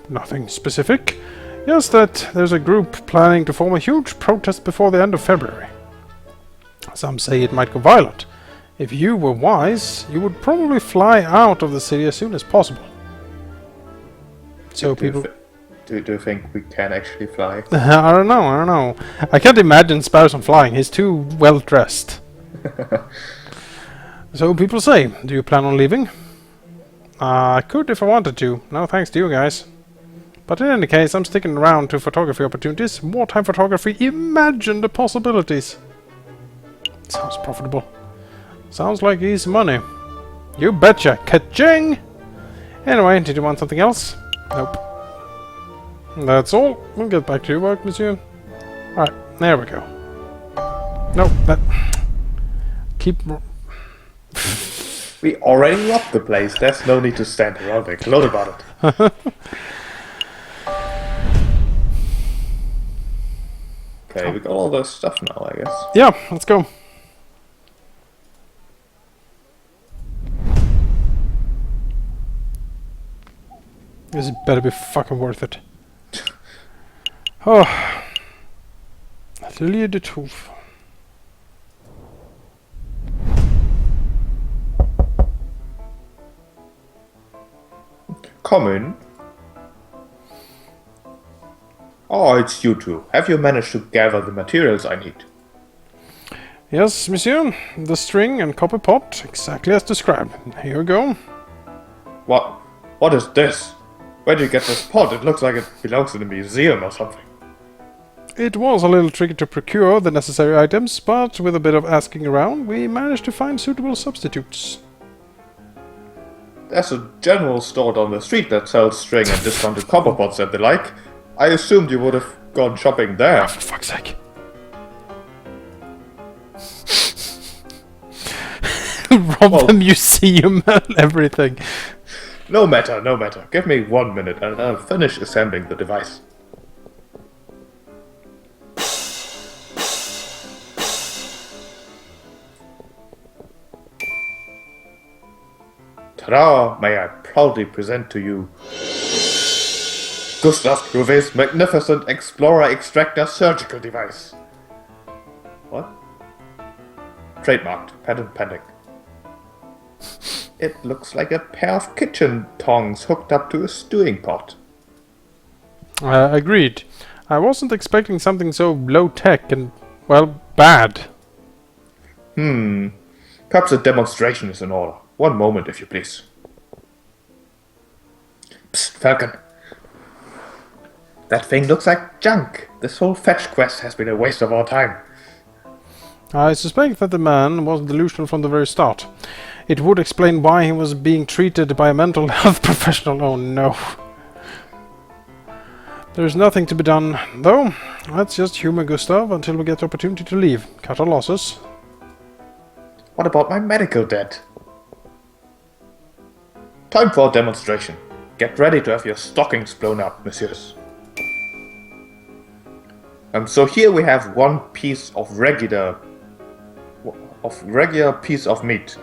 Nothing specific. Just that there's a group planning to form a huge protest before the end of February. Some say it might go violent. If you were wise, you would probably fly out of the city as soon as possible. So people... Do you think we can actually fly? I don't know. I can't imagine Sparrowson flying. He's too well dressed. So people say, do you plan on leaving? I could if I wanted to. No thanks to you guys. But in any case, I'm sticking around to photography opportunities. Wartime photography, imagine the possibilities. Sounds profitable. Sounds like easy money. You betcha. Ka-ching! Anyway, did you want something else? Nope. That's all. We'll get back to your work, monsieur. Alright, there we go. Nope, that... Keep... We already robbed the place. There's no need to stand around and gloat about it. Okay, we got all the stuff now, I guess. Yeah, let's go. This better be fucking worth it. Oh. Atelier de Trouve. Come in. Oh, it's you two. Have you managed to gather the materials I need? Yes, monsieur. The string and copper pot, exactly as described. Here you go. What is this? Where did you get this pot? It looks like it belongs in a museum or something. It was a little tricky to procure the necessary items, but with a bit of asking around, we managed to find suitable substitutes. There's a general store down the street that sells string and discounted copper pots and the like. I assumed you would have gone shopping there. Oh, for fuck's sake. Rob the museum and everything. No matter. Give me 1 minute and I'll finish assembling the device. Ta-da! May I proudly present to you Gustav Trouvé's magnificent Explorer Extractor surgical device. What? Trademarked. Patent pending. It looks like a pair of kitchen tongs hooked up to a stewing pot. Agreed. I wasn't expecting something so low-tech and, well, bad. Perhaps a demonstration is in order. 1 moment, if you please. Psst, Falcon. That thing looks like junk. This whole fetch quest has been a waste of our time. I suspect that the man was delusional from the very start. It would explain why he was being treated by a mental health professional. Oh no. There's nothing to be done, though. Let's just humor Gustav until we get the opportunity to leave. Cut our losses. What about my medical debt? Time for a demonstration. Get ready to have your stockings blown up, messieurs. So here we have one piece of regular piece of meat.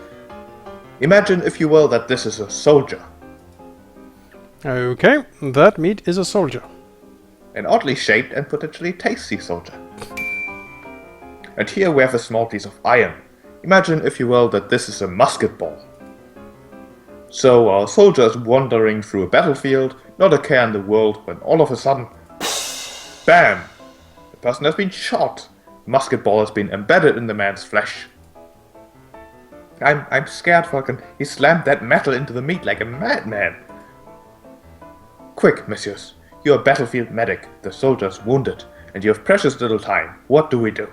Imagine, if you will, that this is a soldier. Okay, that meat is a soldier. An oddly shaped and potentially tasty soldier. And here we have a small piece of iron. Imagine, if you will, that this is a musket ball. So our soldier is wandering through a battlefield, not a care in the world, when all of a sudden, BAM! The person has been shot. The musket ball has been embedded in the man's flesh. I'm scared, Falcon. He slammed that metal into the meat like a madman. Quick, messieurs. You're a battlefield medic. The soldier's wounded, and you have precious little time. What do we do?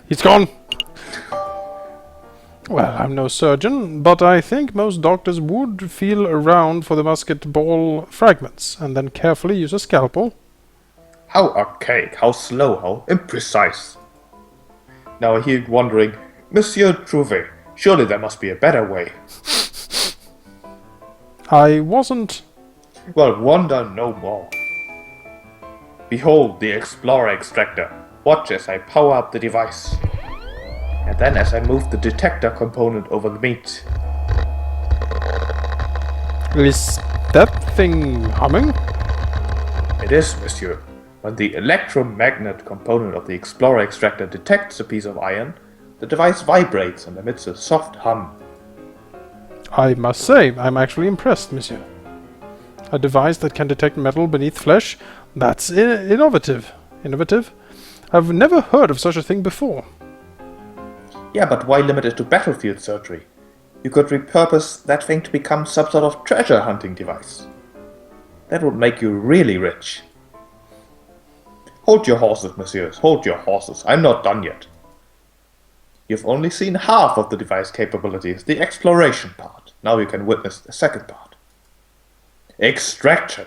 He's gone! Well, I'm no surgeon, but I think most doctors would feel around for the musket ball fragments, and then carefully use a scalpel. How archaic, how slow, how imprecise. Now I hear you wondering, Monsieur Trouvé, surely there must be a better way. I wasn't... Well, wonder no more. Behold the Explorer Extractor. Watch as I power up the device. And then as I move the detector component over the meat. Is that thing humming? It is, monsieur. When the electromagnet component of the Explorer extractor detects a piece of iron, the device vibrates and emits a soft hum. I must say, I'm actually impressed, monsieur. A device that can detect metal beneath flesh? That's innovative. Innovative? I've never heard of such a thing before. Yeah, but why limit it to battlefield surgery? You could repurpose that thing to become some sort of treasure hunting device. That would make you really rich. Hold your horses, messieurs, hold your horses. I'm not done yet. You've only seen half of the device capabilities, the exploration part. Now you can witness the second part. Extraction.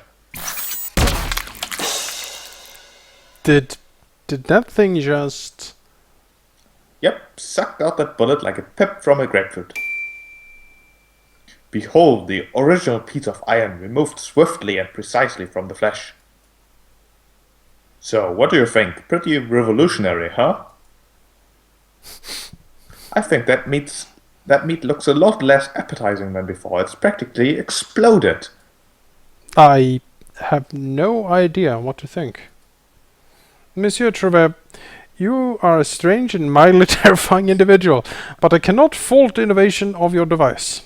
Did that thing just... Yep, sucked out that bullet like a pip from a grapefruit. Behold the original piece of iron removed swiftly and precisely from the flesh. So, what do you think? Pretty revolutionary, huh? I think that meat looks a lot less appetizing than before. It's practically exploded. I have no idea what to think. Monsieur Trevor, you are a strange and mildly terrifying individual, but I cannot fault the innovation of your device.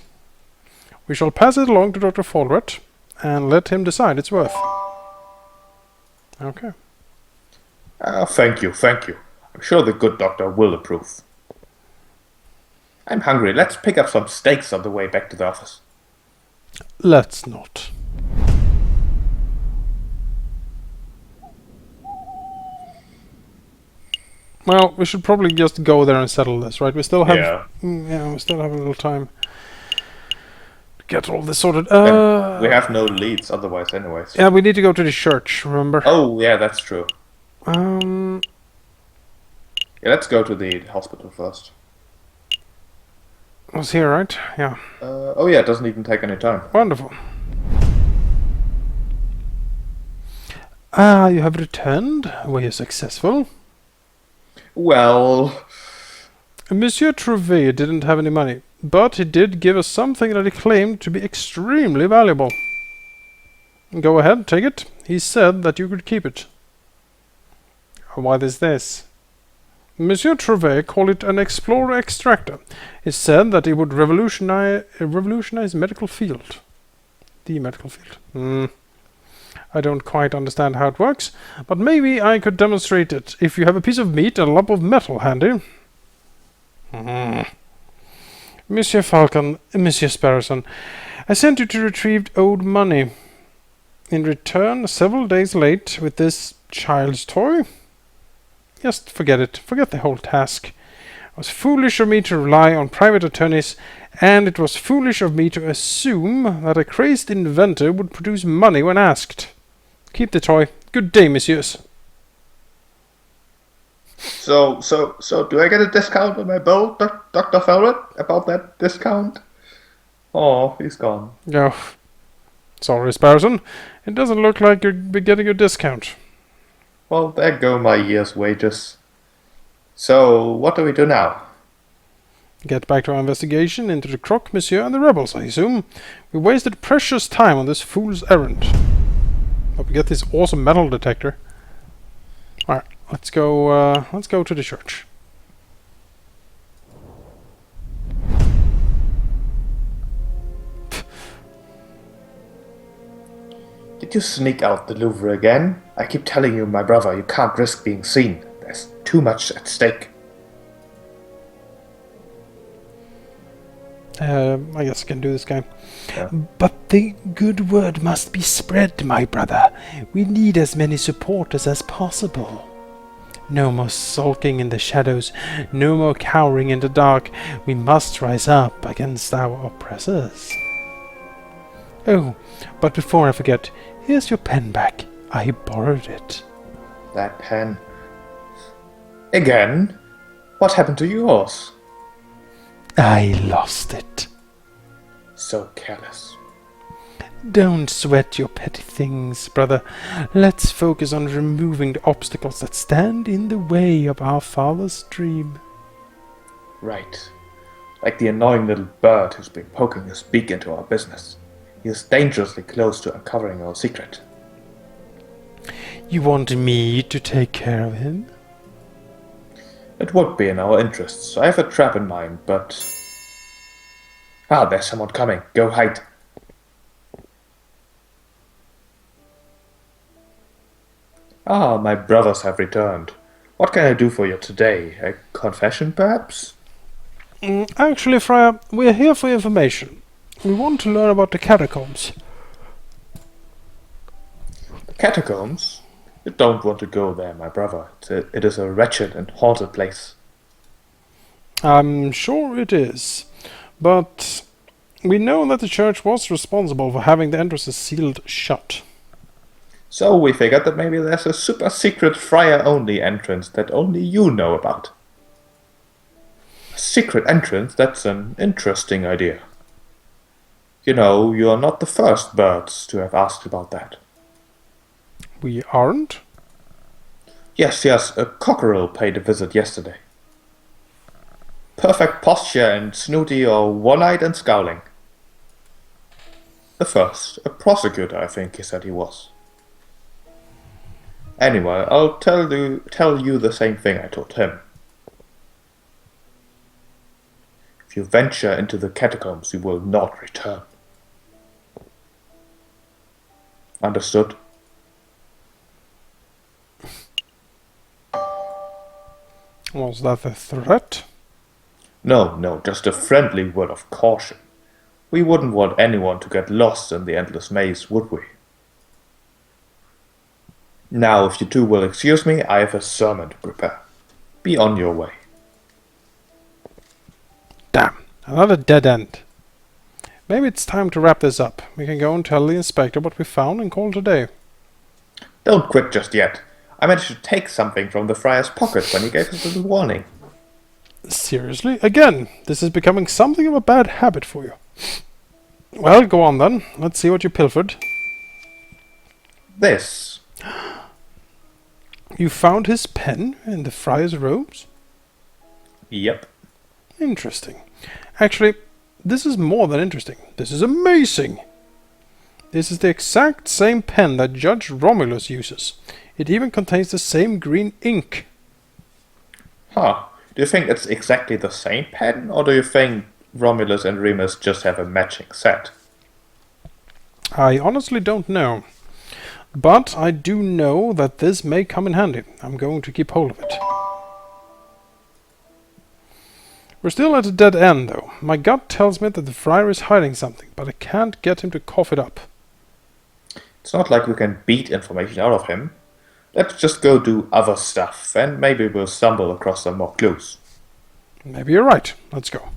We shall pass it along to Dr. Fallret and let him decide its worth. Okay. Thank you. I'm sure the good doctor will approve. I'm hungry. Let's pick up some steaks on the way back to the office. Let's not. Well, we should probably just go there and settle this, right? We still have... Yeah. We still have a little time to get all this sorted. And we have no leads otherwise anyways. Yeah, we need to go to the church, remember? Oh, yeah, that's true. Um... Yeah, let's go to the hospital first. Was here, right? Yeah. Oh yeah, it doesn't even take any time. Wonderful. Ah, you have returned. Were you successful? Well... Monsieur Trouvé didn't have any money, but he did give us something that he claimed to be extremely valuable. Go ahead, take it. He said that you could keep it. What is this? Monsieur Trouvé called it an Explorer extractor. He said that it would revolutionize medical field. The medical field. I don't quite understand how it works, but maybe I could demonstrate it if you have a piece of meat and a lump of metal handy. Monsieur Falcon, Monsieur Sparrowson, I sent you to retrieve owed money. In return, several days late with this child's toy? Just forget it. Forget the whole task. It was foolish of me to rely on private attorneys, and it was foolish of me to assume that a crazed inventor would produce money when asked. Keep the toy. Good day, messieurs. So do I get a discount on my bill, Dr. Felred? About that discount? Oh, he's gone. No. Sorry, Sparrowson. It doesn't look like you're getting a discount. Well, there go my year's wages. So, what do we do now? Get back to our investigation into the croque, monsieur, and the rebels, I assume. We wasted precious time on this fool's errand. Hope we get this awesome metal detector. Alright, let's go to the church. Did you sneak out the Louvre again? I keep telling you, my brother, you can't risk being seen. There's too much at stake. I guess I can do this guy. Yeah. But the good word must be spread, my brother. We need as many supporters as possible. No more sulking in the shadows, no more cowering in the dark. We must rise up against our oppressors. Oh, but before I forget, here's your pen back. I borrowed it. That pen. Again? What happened to yours? I lost it. So careless. Don't sweat your petty things, brother. Let's focus on removing the obstacles that stand in the way of our father's dream. Right. Like the annoying little bird who's been poking his beak into our business. He is dangerously close to uncovering our secret. You want me to take care of him? It would be in our interests. I have a trap in mind, but... Ah, there's someone coming. Go hide. Ah, my brothers have returned. What can I do for you today? A confession, perhaps? Actually, Friar, we are here for information. We want to learn about the catacombs. The catacombs? You don't want to go there, my brother. It is a wretched and haunted place. I'm sure it is. But we know that the church was responsible for having the entrances sealed shut. So we figured that maybe there's a super secret friar-only entrance that only you know about. A secret entrance? That's an interesting idea. You know, you are not the first birds to have asked about that. We aren't? Yes, a cockerel paid a visit yesterday. Perfect posture and snooty or one-eyed and scowling. The first, a prosecutor, I think he said he was. Anyway, I'll tell you the same thing I told him. If you venture into the catacombs, you will not return. Understood? Was that a threat? No, just a friendly word of caution. We wouldn't want anyone to get lost in the endless maze, would we? Now, if you two will excuse me, I have a sermon to prepare. Be on your way. Damn, another dead end. Maybe it's time to wrap this up. We can go and tell the inspector what we found and call it a day. Don't quit just yet. I managed to take something from the friar's pocket when he gave us a little warning. Seriously? Again, this is becoming something of a bad habit for you. Well, go on then. Let's see what you pilfered. This. You found his pen in the friar's robes? Yep. Interesting. Actually, this is more than interesting. This is amazing! This is the exact same pen that Judge Romulus uses. It even contains the same green ink. Huh. Do you think it's exactly the same pen, or do you think Romulus and Remus just have a matching set? I honestly don't know. But I do know that this may come in handy. I'm going to keep hold of it. We're still at a dead end, though. My gut tells me that the friar is hiding something, but I can't get him to cough it up. It's not like we can beat information out of him. Let's just go do other stuff, and maybe we'll stumble across some more clues. Maybe you're right. Let's go.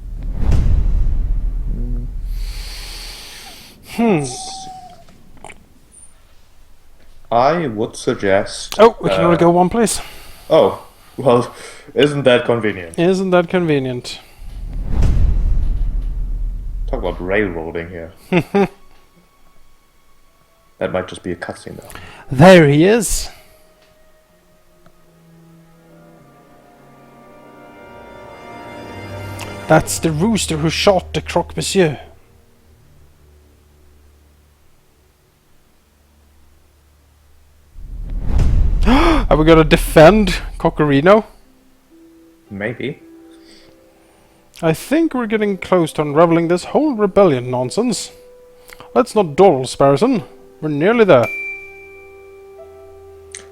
I would suggest... Oh, we can only go one place. Oh, well, isn't that convenient? Isn't that convenient? Talk about railroading here. That might just be a cutscene, though. There he is. That's the rooster who shot the croque-monsieur. Are we gonna defend Cockerino? Maybe. I think we're getting close to unraveling this whole rebellion nonsense. Let's not dawdle, Sparrison. We're nearly there.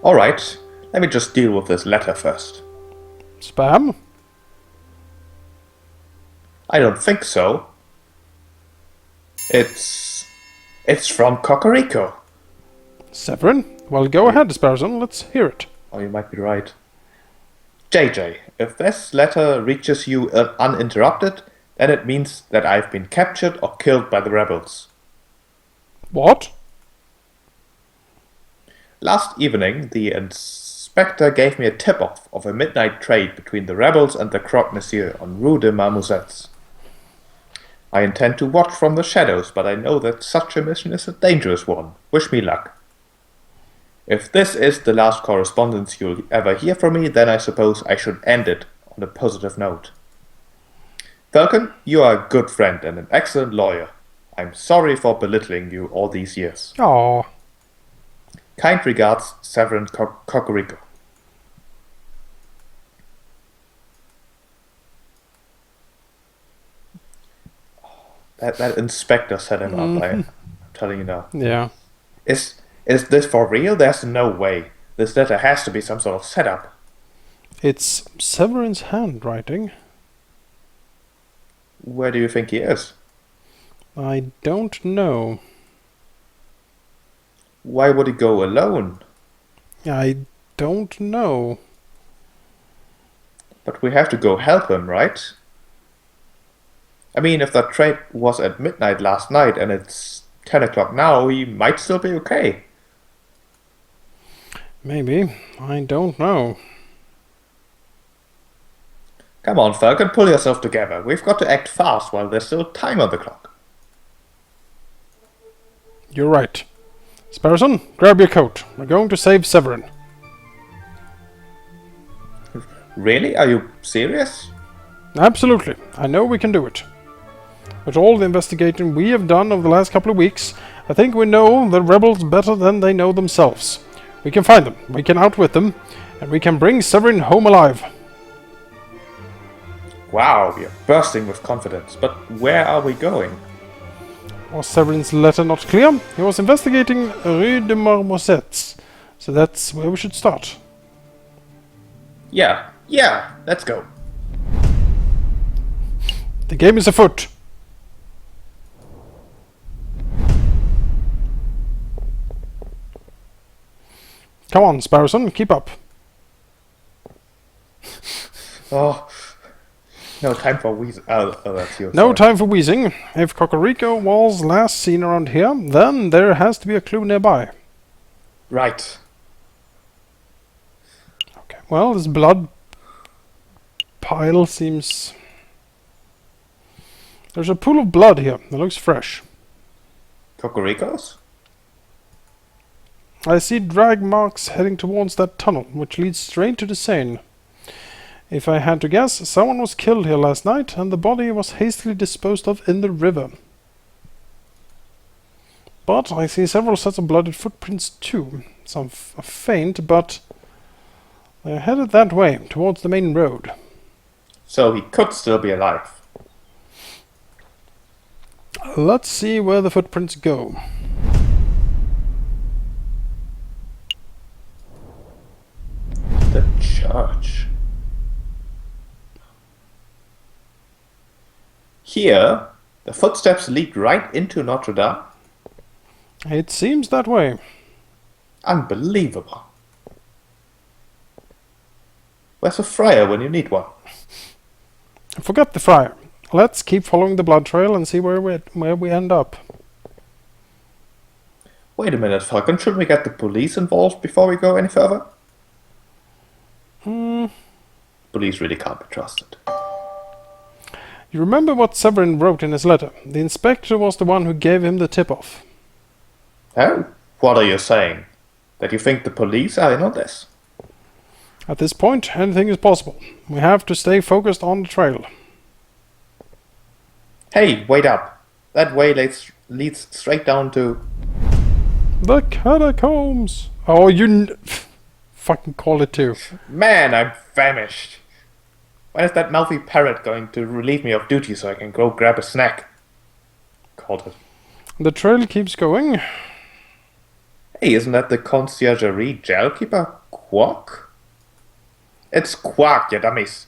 Alright, let me just deal with this letter first. Spam? I don't think so. It's from Cocorico. Severin? Well, go ahead, Sparrison. Let's hear it. Oh, you might be right. JJ, if this letter reaches you uninterrupted, then it means that I've been captured or killed by the rebels. What? Last evening, the inspector gave me a tip-off of a midnight trade between the rebels and the croque-monsieur on Rue de Marmousets. I intend to watch from the shadows, but I know that such a mission is a dangerous one. Wish me luck. If this is the last correspondence you'll ever hear from me, then I suppose I should end it on a positive note. Falcon, you are a good friend and an excellent lawyer. I'm sorry for belittling you all these years. Aw. Kind regards, Severin Cocorico. That inspector set him up, I'm telling you now. Yeah. Is this for real? There's no way. This letter has to be some sort of setup. It's Severin's handwriting. Where do you think he is? I don't know. Why would he go alone? I don't know. But we have to go help him, right? I mean, if that trade was at midnight last night and it's 10 o'clock now, he might still be okay. Maybe. I don't know. Come on, Falcon, pull yourself together. We've got to act fast while there's still time on the clock. You're right. Sparrowson, grab your coat. We're going to save Severin. Really? Are you serious? Absolutely. I know we can do it. With all the investigating we have done over the last couple of weeks, I think we know the rebels better than they know themselves. We can find them, we can outwit them, and we can bring Severin home alive. Wow, you're bursting with confidence. But where are we going? Was Severin's letter not clear? He was investigating Rue de Marmosets, so that's where we should start. Yeah, let's go. The game is afoot. Come on, Sparrowson, keep up. Oh, no time for wheezing. Oh, that's you. No sorry. time for wheezing. If Cocorico was last seen around here, then there has to be a clue nearby. Right. Okay, well, this blood pile seems... There's a pool of blood here. It looks fresh. Cocoricos? I see drag marks heading towards that tunnel, which leads straight to the Seine. If I had to guess, someone was killed here last night, and the body was hastily disposed of in the river. But I see several sets of blooded footprints too. Some are faint, but they're headed that way, towards the main road. So he could still be alive. Let's see where the footprints go. The church. Here, the footsteps lead right into Notre Dame. It seems that way. Unbelievable. Where's a friar when you need one? Forget the friar. Let's keep following the blood trail and see where we end up. Wait a minute, Falcon. Should we get the police involved before we go any further? Police really can't be trusted. You remember what Severin wrote in his letter? The inspector was the one who gave him the tip-off. Oh? What are you saying? That you think the police are in on this? At this point, anything is possible. We have to stay focused on the trail. Hey, wait up. That way leads straight down to... The catacombs! Oh, you fucking call it too. Man, I'm famished. When is that mouthy parrot going to relieve me of duty so I can go grab a snack? Called it. The trail keeps going. Hey, isn't that the conciergerie jailkeeper? Quark? It's Quark, you dummies.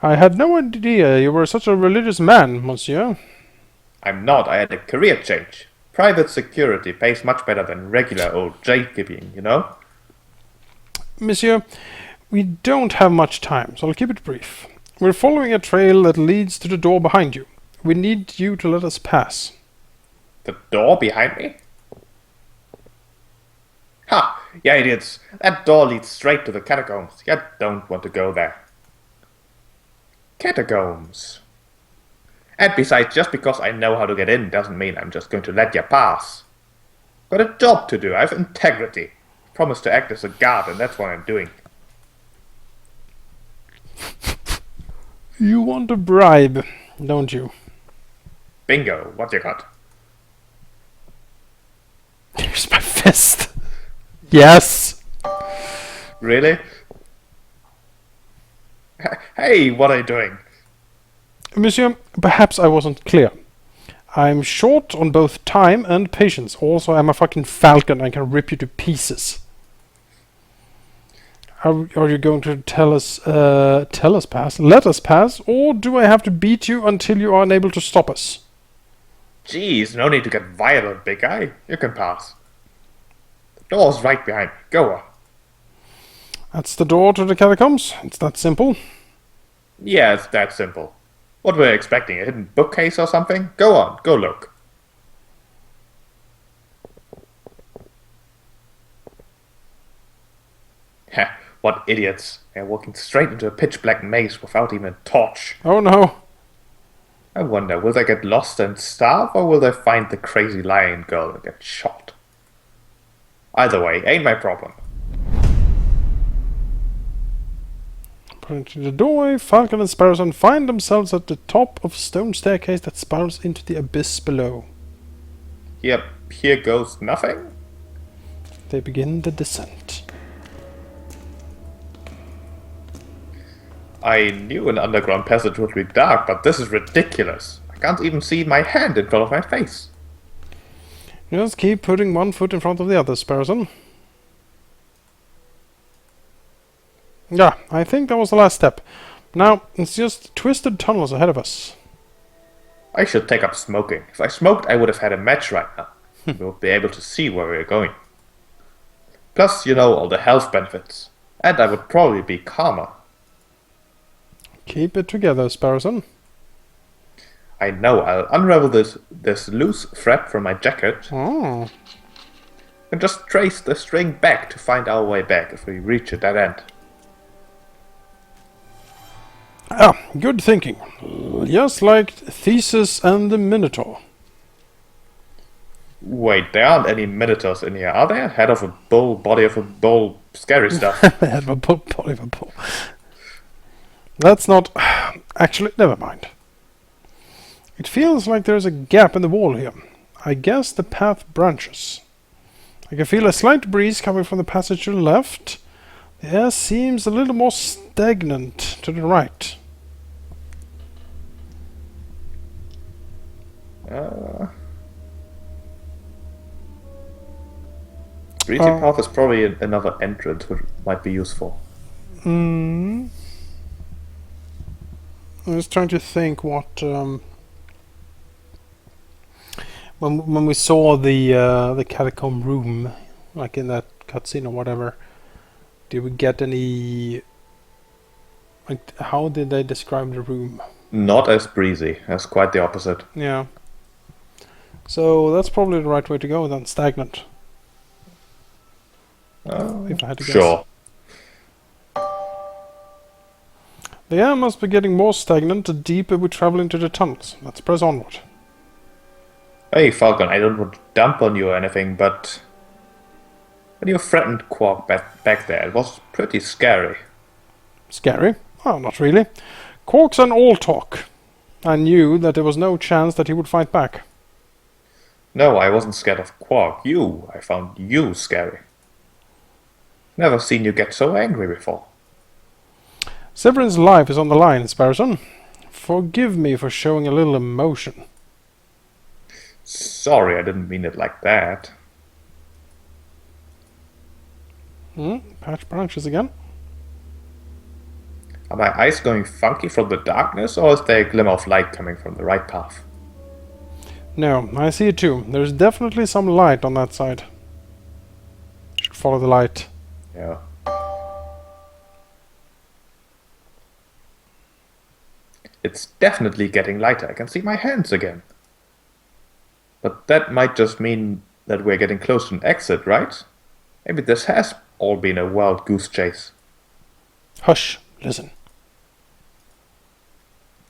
I had no idea you were such a religious man, monsieur. I'm not. I had a career change. Private security pays much better than regular old jailkeeping, you know? Monsieur, we don't have much time, so I'll keep it brief. We're following a trail that leads to the door behind you. We need you to let us pass. The door behind me? Ha! Yeah, idiots. That door leads straight to the catacombs. You don't want to go there. Catacombs. And besides, just because I know how to get in doesn't mean I'm just going to let you pass. Got a job to do. I have integrity. Promised to act as a guard, and that's what I'm doing. You want a bribe, don't you? Bingo, what you got? Here's my fist. Yes. Really? Hey, what are you doing? Monsieur, perhaps I wasn't clear. I'm short on both time and patience. Also, I'm a fucking falcon. I can rip you to pieces. Are you going to let us pass, or do I have to beat you until you are unable to stop us? Jeez, no need to get violent, big guy. You can pass. The door's right behind me. Go on. That's the door to the catacombs. It's that simple. Yeah, it's that simple. What were you expecting? A hidden bookcase or something? Go on, go look. Heh, what idiots. They're walking straight into a pitch-black maze without even a torch. Oh no. I wonder, will they get lost and starve, or will they find the crazy lion girl and get shot? Either way, ain't my problem. Into the doorway, Falcon and Sparrowson find themselves at the top of a stone staircase that spirals into the abyss below. Yep, here goes nothing. They begin the descent. I knew an underground passage would be dark, but this is ridiculous. I can't even see my hand in front of my face. Just keep putting one foot in front of the other, Sparrowson. Yeah, I think that was the last step. Now, it's just twisted tunnels ahead of us. I should take up smoking. If I smoked, I would have had a match right now. We would be able to see where we're going. Plus, you know, all the health benefits. And I would probably be calmer. Keep it together, Sparrowson. I know, I'll unravel this loose thread from my jacket Oh. and just trace the string back to find our way back if we reach a dead end. Ah, good thinking. Just like Theseus and the Minotaur. Wait, there aren't any minotaurs in here, are there? Head of a bull, body of a bull, scary stuff. Head of a bull, body of a bull. That's not... Actually, never mind. It feels like there's a gap in the wall here. I guess the path branches. I can feel a slight breeze coming from the passage to the left. The air seems a little more stagnant to the right. Breaching path is probably another entrance, which might be useful. I'm just trying to think what... when we saw the catacomb room, like in that cutscene or whatever, did we get any... Like, how did they describe the room? Not as breezy, as quite the opposite. Yeah. So that's probably the right way to go then, stagnant. If I had to guess. Sure. The air must be getting more stagnant the deeper we travel into the tunnels. Let's press onward. Hey Falcon, I don't want to dump on you or anything, but when you threatened Quark back there, it was pretty scary. Scary? Oh, not really. Quark's an all-talk. I knew that there was no chance that he would fight back. No, I wasn't scared of Quark. I found you scary. Never seen you get so angry before. Severin's life is on the line, Sparrowson. Forgive me for showing a little emotion. Sorry, I didn't mean it like that. Patch branches again. Are my eyes going funky from the darkness, or is there a glimmer of light coming from the right path? No, I see it too. There's definitely some light on that side. Should follow the light. Yeah. It's definitely getting lighter. I can see my hands again. But that might just mean that we're getting close to an exit, right? Maybe this has all been a wild goose chase. Hush, listen.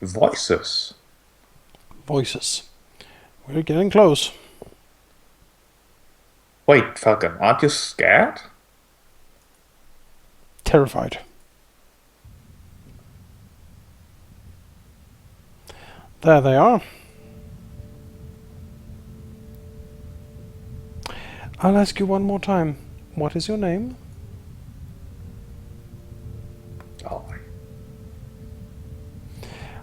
Voices. Voices. We're getting close. Wait, Falcon, aren't you scared? Terrified. There they are. I'll ask you one more time. What is your name? Oh,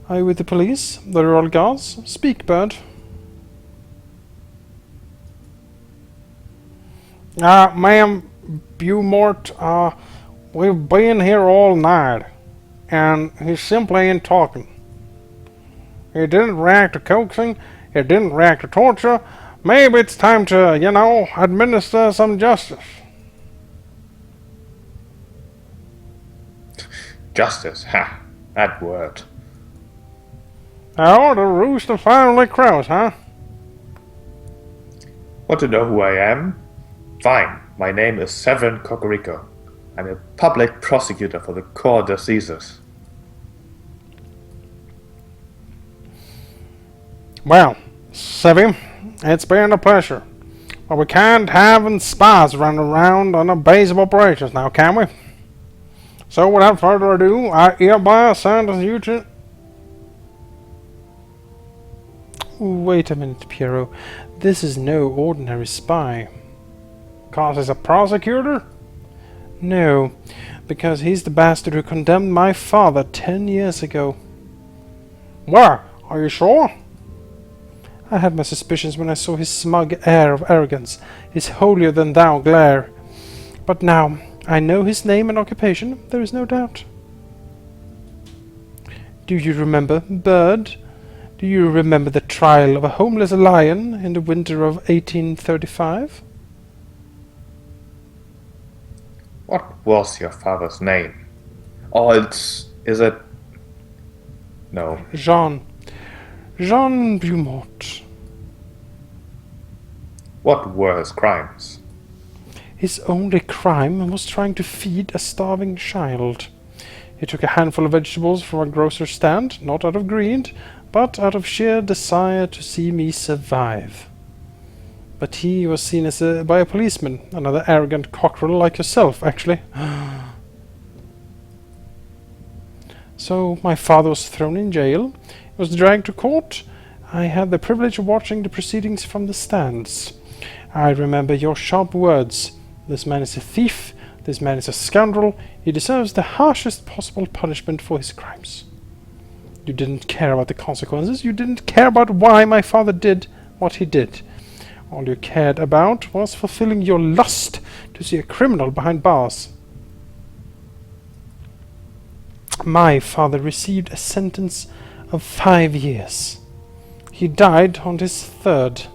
Are you with the police? The Royal Guards? Speak, bird. Ma'am, Beaumont, we've been here all night, and he simply ain't talking. He didn't react to coaxing, he didn't react to torture. Maybe it's time to, administer some justice. justice, ha! That word. Oh, the rooster finally crows, huh? Want to know who I am? Fine, my name is Severin Cocorico. I'm a public prosecutor for the Cour d'Assises. Well, Sevy, it's been a pleasure. But we can't have spies running around on a base of operations now, can we? So without further ado, I hereby sentence you to... Wait a minute, Piero. This is no ordinary spy. Because he's a prosecutor? No, because he's the bastard who condemned my father 10 years ago. Where? Are you sure? I had my suspicions when I saw his smug air of arrogance, his holier-than-thou glare. But now I know his name and occupation, there is no doubt. Do you remember, bird? Do you remember the trial of a homeless lion in the winter of 1835? What was your father's name? Oh, is it? No. Jean Beaumont. What were his crimes? His only crime was trying to feed a starving child. He took a handful of vegetables from a grocer's stand, not out of greed, but out of sheer desire to see me survive. But he was seen as by a policeman, another arrogant cockerel like yourself, actually. So my father was thrown in jail, was dragged to court. I had the privilege of watching the proceedings from the stands. I remember your sharp words. This man is a thief, this man is a scoundrel, he deserves the harshest possible punishment for his crimes. You didn't care about the consequences, you didn't care about why my father did what he did. All you cared about was fulfilling your lust to see a criminal behind bars. My father received a sentence of 5 years. He died on his 3rd.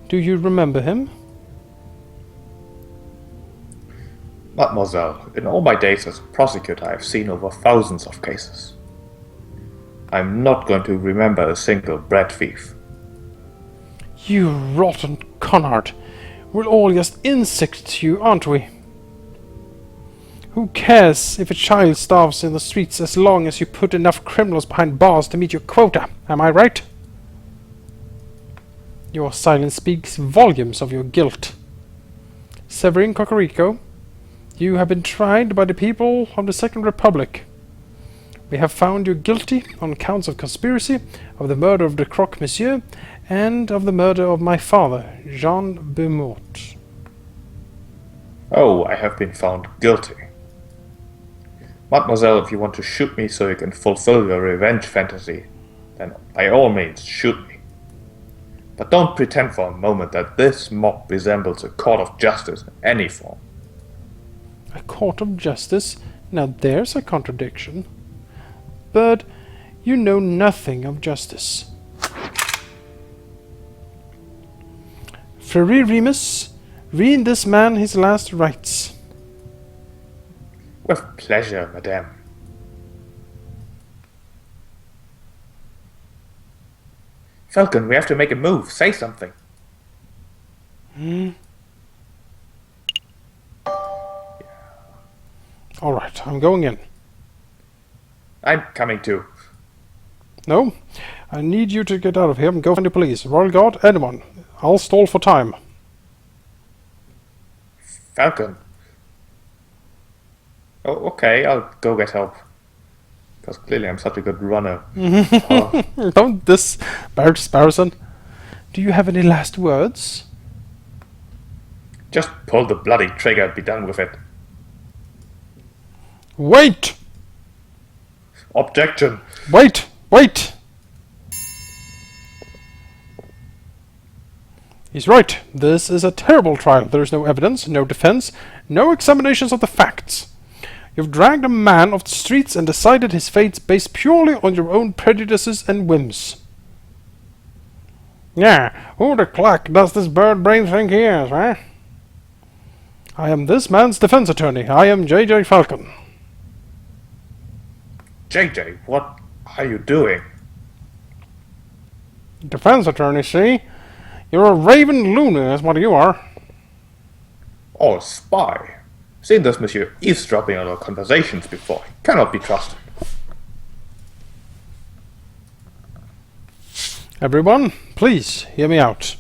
Do you remember him? Mademoiselle, in all my days as a prosecutor I have seen over thousands of cases. I'm not going to remember a single bread thief. You rotten Connard! We're all just insects to you, aren't we? Who cares if a child starves in the streets as long as you put enough criminals behind bars to meet your quota, am I right? Your silence speaks volumes of your guilt. Severin Cocorico, you have been tried by the people of the Second Republic. We have found you guilty on counts of conspiracy, of the murder of the Croque-Monsieur, and of the murder of my father, Jean Beaumont. Oh, I have been found guilty. Mademoiselle, if you want to shoot me so you can fulfill your revenge fantasy, then by all means shoot me. But don't pretend for a moment that this mob resembles a court of justice in any form. A court of justice? Now there's a contradiction. But you know nothing of justice. Frere Remus, read this man his last rites. With pleasure, madame. Falcon, we have to make a move. Say something. Alright, I'm going in. I'm coming too. No, I need you to get out of here and go find the police. Royal Guard, anyone. I'll stall for time. Falcon. Oh, okay, I'll go get help. Because clearly I'm such a good runner. Don't disparage Sparrowson. Do you have any last words? Just pull the bloody trigger and be done with it. Wait! Objection! Wait! Wait! He's right. This is a terrible trial. There is no evidence, no defense, no examinations of the facts. You've dragged a man off the streets and decided his fate based purely on your own prejudices and whims. Yeah, who the cluck does this bird brain think he is, eh? I am this man's defense attorney. I am J.J. Falcon. JJ, what are you doing? Defense attorney, see? You're a raving loony, that's what you are. Oh, a spy. Seen this monsieur eavesdropping on our conversations before. Cannot be trusted. Everyone, please hear me out.